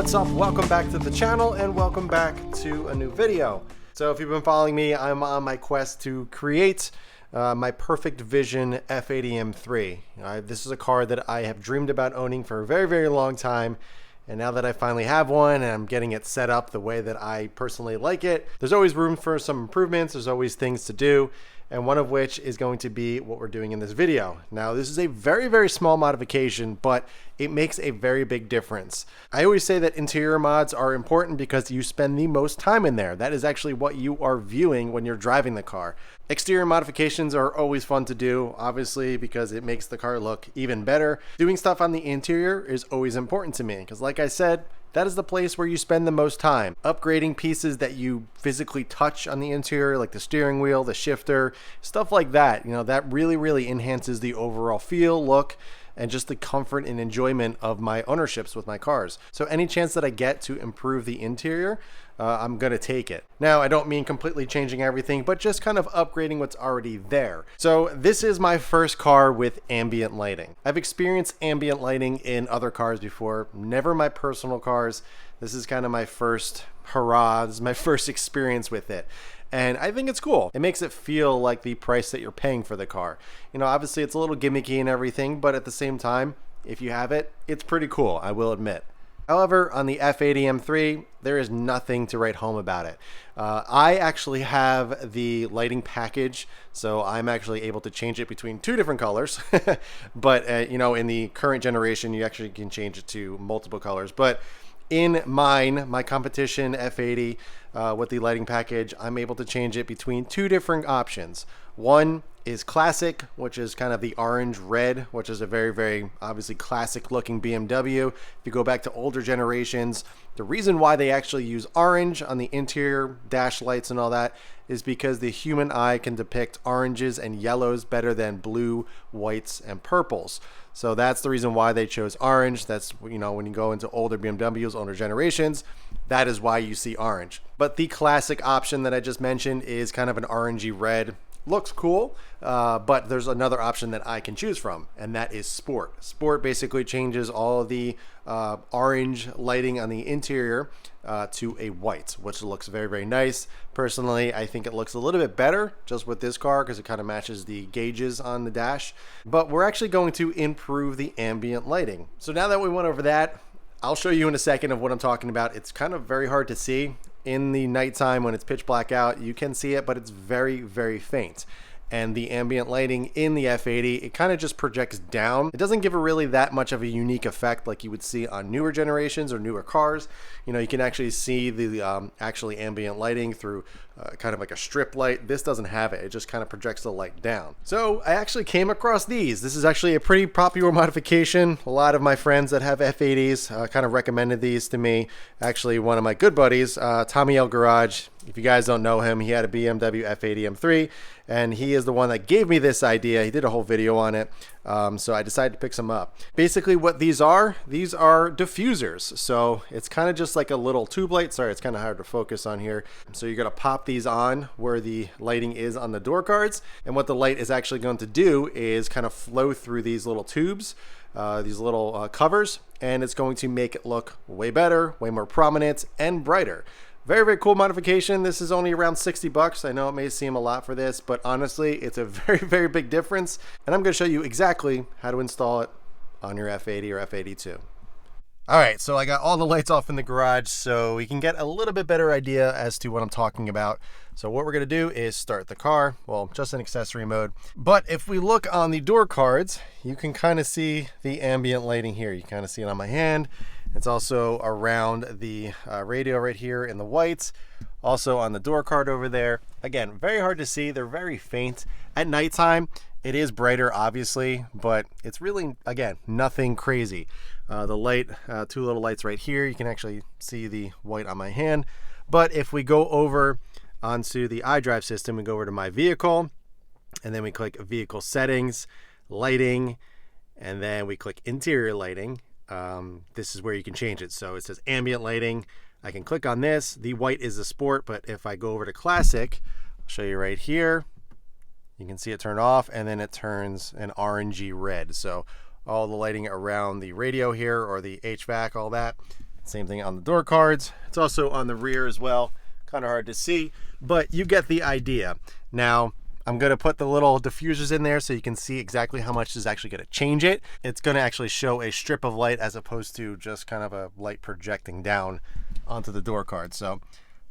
What's up? Welcome back to the channel and welcome back to a new video. So if you've been following me, I'm on my quest to create my perfect vision F80 M3. This is a car that I have dreamed about owning for a very, very long time. And now that I finally have one and I'm getting it set up the way that I personally like it, there's always room for some improvements. There's always things to do. And one of which is going to be what we're doing in this video. Now, this is a very, very small modification, but it makes a very big difference. I always say that interior mods are important because you spend the most time in there. That is actually what you are viewing when you're driving the car. Exterior modifications are always fun to do, obviously, because it makes the car look even better. Doing stuff on the interior is always important to me because, like I said, that is the place where you spend the most time. Upgrading pieces that you physically touch on the interior, like the steering wheel, the shifter, stuff like that. You know, that really, really enhances the overall feel, look, and just the comfort and enjoyment of my ownerships with my cars. So any chance that I get to improve the interior, I'm gonna take it. Now, I don't mean completely changing everything, but just kind of upgrading what's already there. So this is my first car with ambient lighting. I've experienced ambient lighting in other cars before, never my personal cars. This is kind of my first hurrah. This is my first experience with it. And I think it's cool. It makes it feel like the price that you're paying for the car. You know, obviously it's a little gimmicky and everything, but at the same time, if you have it, it's pretty cool, I will admit. However, on the F80 M3, there is nothing to write home about it. I actually have the lighting package, so I'm actually able to change it between two different colors. But, you know, in the current generation, you actually can change it to multiple colors. But in mine, my competition F80 with the lighting package, I'm able to change it between two different options. One is classic, which is kind of the orange red, which is a very, very obviously classic looking BMW. If you go back to older generations, the reason why they actually use orange on the interior dash lights and all that is because the human eye can depict oranges and yellows better than blue, whites, and purples. So that's the reason why they chose orange. That's, you know, when you go into older BMWs, older generations, that is why you see orange. But the classic option that I just mentioned is kind of an orangey red. Looks cool, but there's another option that I can choose from, and that is Sport. Sport basically changes all of the orange lighting on the interior to a white, which looks very, very nice. Personally, I think it looks a little bit better just with this car because it kind of matches the gauges on the dash. But we're actually going to improve the ambient lighting. So now that we went over that, I'll show you in a second of what I'm talking about. It's kind of very hard to see. In the nighttime when it's pitch black out, you can see it, but it's very, very faint. And the ambient lighting in the F80, it kind of just projects down. It doesn't give it really that much of a unique effect like you would see on newer generations or newer cars. You know, you can actually see the actually ambient lighting through kind of like a strip light. This doesn't have it. It just kind of projects the light down. So I actually came across these. This is actually a pretty popular modification. A lot of my friends that have F80s kind of recommended these to me. Actually, one of my good buddies, Tommy L Garage, if you guys don't know him, he had a BMW F80 M3, and he is the one that gave me this idea. He did a whole video on it, so I decided to pick some up. Basically what these are diffusers. So it's kind of just like a little tube light. Sorry, it's kind of hard to focus on here. So you're going to pop these on where the lighting is on the door cards, and what the light is actually going to do is kind of flow through these little tubes, these little covers, and it's going to make it look way better, way more prominent, and brighter. Very, very cool modification. This is only around 60 bucks. I know it may seem a lot for this, but honestly, it's a very, very big difference. And I'm going to show you exactly how to install it on your F80 or F82. All right, so I got all the lights off in the garage so we can get a little bit better idea as to what I'm talking about. So what we're going to do is start the car, well, just in accessory mode. But if we look on the door cards, you can kind of see the ambient lighting here. You kind of see it on my hand. It's also around the radio right here in the whites, also on the door card over there. Again, very hard to see. They're very faint. At nighttime, it is brighter, obviously, but it's really, again, nothing crazy. The light, two little lights right here. You can actually see the white on my hand. But if we go over onto the iDrive system, we go over to my vehicle, and then we click vehicle settings, lighting, and then we click interior lighting. This is where you can change it. So it says ambient lighting. I can click on this. The white is the sport, but if I go over to classic, I'll show you right here. You can see it turn off, and then it turns an orangey red. So all the lighting around the radio here, or the HVAC, all that, Same thing on the door cards. It's also on the rear as well. Kind of hard to see, but you get the idea. Now, I'm going to put the little diffusers in there so you can see exactly how much is actually going to change it. It's going to actually show a strip of light as opposed to just kind of a light projecting down onto the door card. So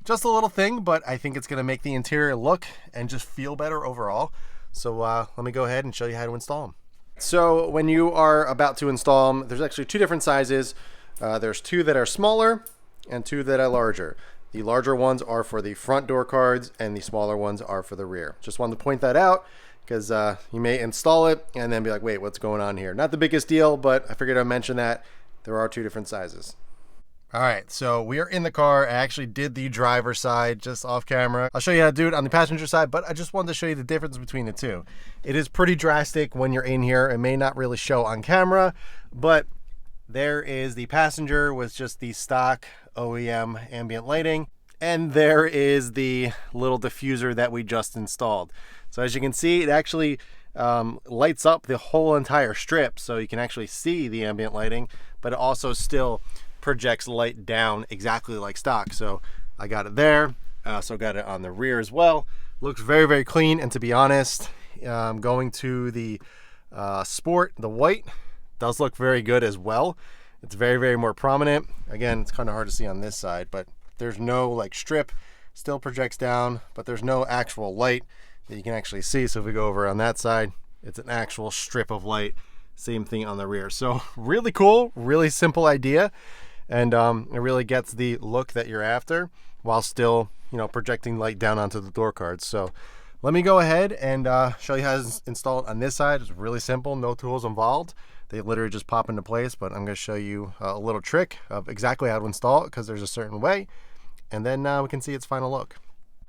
just a little thing, but I think it's going to make the interior look and just feel better overall. So let me go ahead and show you how to install them. So when you are about to install them, there's actually two different sizes. There's two that are smaller and two that are larger. The larger ones are for the front door cards and the smaller ones are for the rear. Just wanted to point that out because you may install it and then be like, wait, what's going on here? Not the biggest deal, but I figured I'd mention that there are two different sizes. All right, so we are in the car. I actually did the driver side just off camera. I'll show you how to do it on the passenger side, but I just wanted to show you the difference between the two. It is pretty drastic when you're in here. It may not really show on camera, but there is the passenger with just the stock OEM ambient lighting, and there is the little diffuser that we just installed. So as you can see, it actually lights up the whole entire strip, so you can actually see the ambient lighting, but it also still projects light down exactly like stock. So I got it there. I also got it on the rear as well. Looks very, very clean. And to be honest, going to the Sport, the white, does look very good as well. It's very, very more prominent. Again, it's kind of hard to see on this side, but there's no like strip, still projects down, but there's no actual light that you can actually see. So if we go over on that side, it's an actual strip of light. Same thing on the rear. So really cool, really simple idea. And it really gets the look that you're after while still, you know, projecting light down onto the door cards. So let me go ahead and show you how to install it on this side. It's really simple, no tools involved. They literally just pop into place, but I'm going to show you a little trick of exactly how to install it because there's a certain way. And then we can see its final look.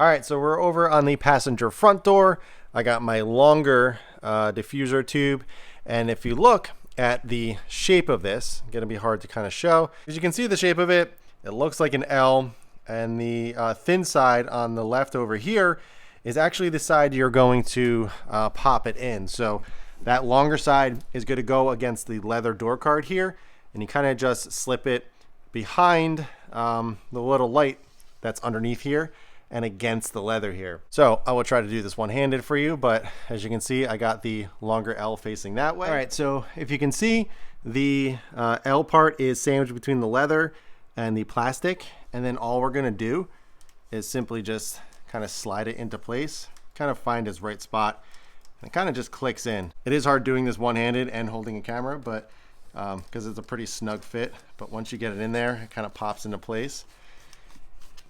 All right, so we're over on the passenger front door. I got my longer diffuser tube. And if you look at the shape of this, going to be hard to kind of show. As you can see the shape of it, it looks like an L, and the thin side on the left over here is actually the side you're going to pop it in. So that longer side is going to go against the leather door card here, and you kind of just slip it behind the little light that's underneath here and against the leather here. So I will try to do this one-handed for you, but as you can see, I got the longer L facing that way. All right, so if you can see, the L part is sandwiched between the leather and the plastic, and then all we're gonna do is simply just kind of slide it into place, kind of find its right spot, and it kind of just clicks in. It is hard doing this one-handed and holding a camera, but because it's a pretty snug fit, but once you get it in there, it kind of pops into place.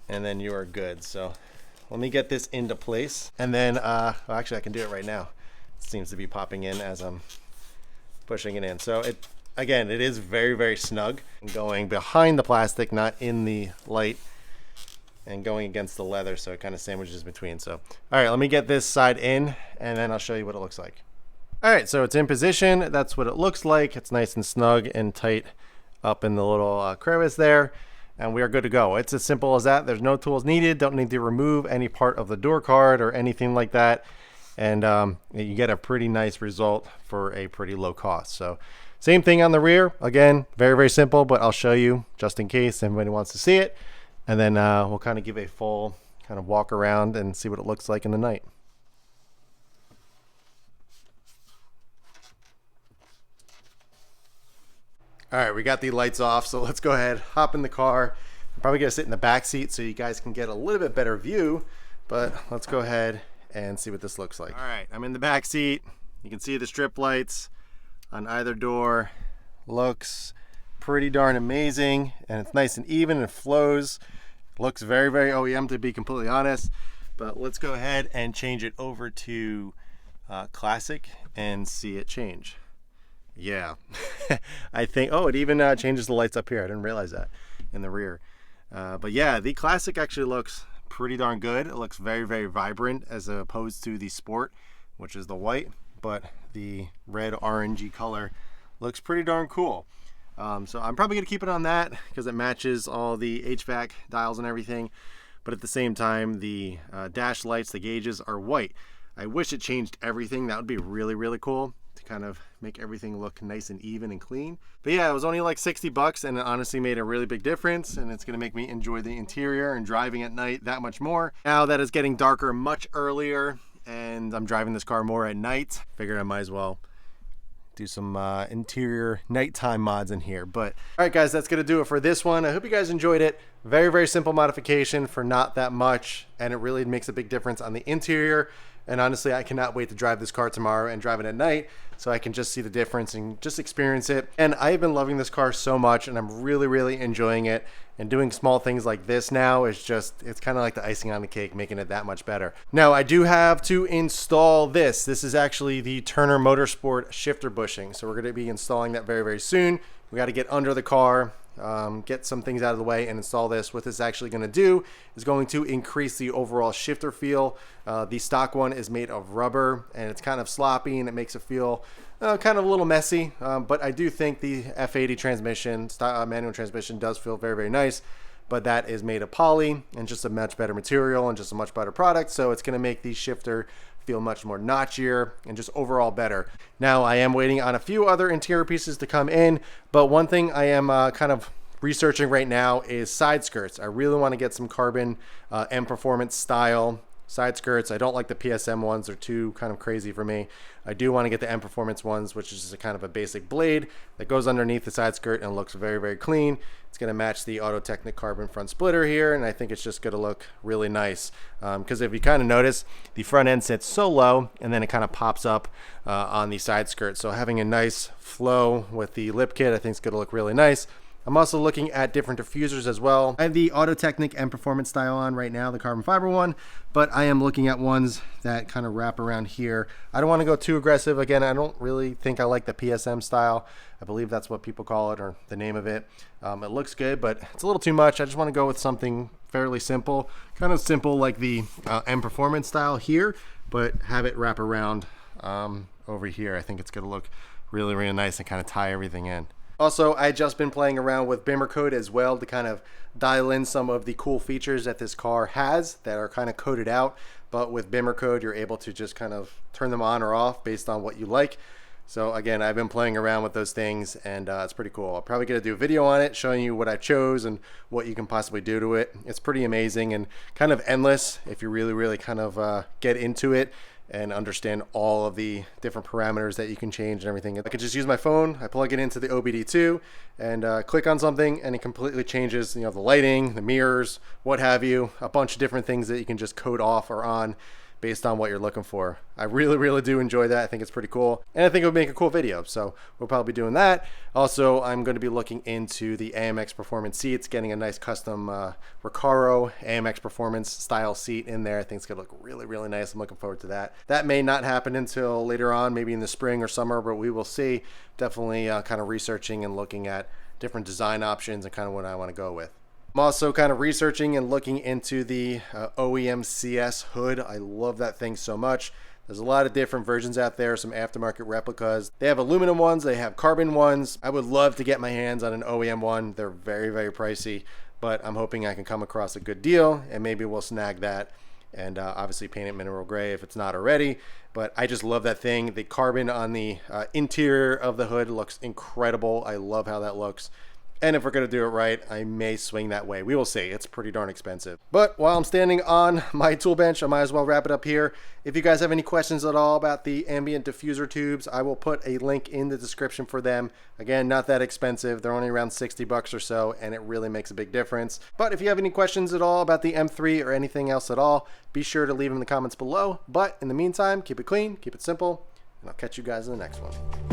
And then you are good. So let me get this into place, and then well, actually I can do it right now. It seems to be popping in as I'm pushing it in. So it, again, it is very, very snug, going behind the plastic, not in the light, and going against the leather, so it kind of sandwiches between. So all right, let me get this side in, and then I'll show you what it looks like. All right, so it's in position. That's what it looks like. It's nice and snug and tight up in the little crevice there. And we are good to go. It's as simple as that. There's no tools needed. Don't need to remove any part of the door card or anything like that. And you get a pretty nice result for a pretty low cost. So same thing on the rear. Again, very, very simple, but I'll show you just in case anybody wants to see it. And then we'll kind of give a full kind of walk around and see what it looks like in the night. All right, we got the lights off, so let's go ahead, hop in the car. I'm probably gonna sit in the back seat so you guys can get a little bit better view, but let's go ahead and see what this looks like. All right, I'm in the back seat. You can see the strip lights on either door. Looks pretty darn amazing, and it's nice and even and it flows. Looks very, very OEM, to be completely honest, but let's go ahead and change it over to classic and see it change. Yeah, I think, oh, it even changes the lights up here. I didn't realize that in the rear. But yeah, the classic actually looks pretty darn good. It looks very, very vibrant as opposed to the Sport, which is the white, but the red orangey color looks pretty darn cool. So I'm probably gonna keep it on that because it matches all the HVAC dials and everything. But at the same time, the dash lights, the gauges are white. I wish it changed everything. That would be really, really cool. to kind of make everything look nice and even and clean. But yeah, it was only like 60 bucks and it honestly made a really big difference, and it's gonna make me enjoy the interior and driving at night that much more. Now that it's getting darker much earlier and I'm driving this car more at night, figured I might as well do some interior nighttime mods in here. But all right guys, that's gonna do it for this one. I hope you guys enjoyed it. Very simple modification for not that much, and it really makes a big difference on the interior. And honestly, I cannot wait to drive this car tomorrow and drive it at night so I can just see the difference and just experience it. And I've been loving this car so much, and I'm really enjoying it. And doing small things like this now is just, it's kind of like the icing on the cake, making it that much better. Now, I do have to install this. This is actually the Turner Motorsport shifter bushing. So we're going to be installing that very soon. We got to get under the car, get some things out of the way and install this. What this is actually going to do is going to increase the overall shifter feel. The stock one is made of rubber and it's kind of sloppy and it makes it feel kind of a little messy, but I do think the F80 transmission, manual transmission, does feel very nice. But that is made of poly and just a much better material and just a much better product, so it's going to make the shifter feel much more notchier and just overall better. Now, I am waiting on a few other interior pieces to come in, but one thing I am kind of researching right now is side skirts. I really want to get some carbon M Performance style side skirts. I don't like the PSM ones. They're too kind of crazy for me. I do want to get the M Performance ones, which is just a kind of a basic blade that goes underneath the side skirt and looks very clean. It's going to match the Auto Technic carbon front splitter here, and I think it's just going to look really nice. Because if you kind of notice, the front end sits so low, and then it kind of pops up on the side skirt. So having a nice flow with the lip kit, I think is going to look really nice. I'm also looking at different diffusers as well. I have the Auto Technic M Performance style on right now, the carbon fiber one, but I am looking at ones that kind of wrap around here. I don't want to go too aggressive. Again, I don't really think I like the PSM style. I believe that's what people call it, or the name of it. It looks good, but it's a little too much. I just want to go with something fairly simple, kind of simple like the M Performance style here, but have it wrap around over here. I think it's going to look really nice and kind of tie everything in. Also, I just been playing around with Bimmer code as well to kind of dial in some of the cool features that this car has that are kind of coded out. But with Bimmer code, you're able to just kind of turn them on or off based on what you like. So again, I've been playing around with those things, and it's pretty cool. I'm probably going to do a video on it showing you what I chose and what you can possibly do to it. It's pretty amazing and kind of endless if you really kind of get into it and understand all of the different parameters that you can change and everything. I could just use my phone, I plug it into the OBD2 and click on something, and it completely changes, you know, the lighting, the mirrors, what have you, a bunch of different things that you can just code off or on based on what you're looking for. I really do enjoy that. I think it's pretty cool, and I think it would make a cool video, so we'll probably be doing that. Also, I'm going to be looking into the AMX Performance seats, getting a nice custom Recaro AMX Performance style seat in there. I think it's going to look really nice. I'm looking forward to that. That may not happen until later on, maybe in the spring or summer, but we will see. Definitely kind of researching and looking at different design options and kind of what I want to go with. I'm also kind of researching and looking into the OEM CS hood. I love that thing so much. There's a lot of different versions out there, some aftermarket replicas. They have aluminum ones, they have carbon ones. I would love to get my hands on an OEM one. They're very pricey, but I'm hoping I can come across a good deal, and maybe we'll snag that and obviously paint it mineral gray if it's not already. But I just love that thing. The carbon on the interior of the hood looks incredible. I love how that looks. And if we're going to do it right, I may swing that way. We will see. It's pretty darn expensive. But while I'm standing on my tool bench, I might as well wrap it up here. If you guys have any questions at all about the Ambient diffuser tubes, I will put a link in the description for them. Again, not that expensive. They're only around 60 bucks or so, and it really makes a big difference. But if you have any questions at all about the M3 or anything else at all, be sure to leave them in the comments below. But in the meantime, keep it clean, keep it simple, and I'll catch you guys in the next one.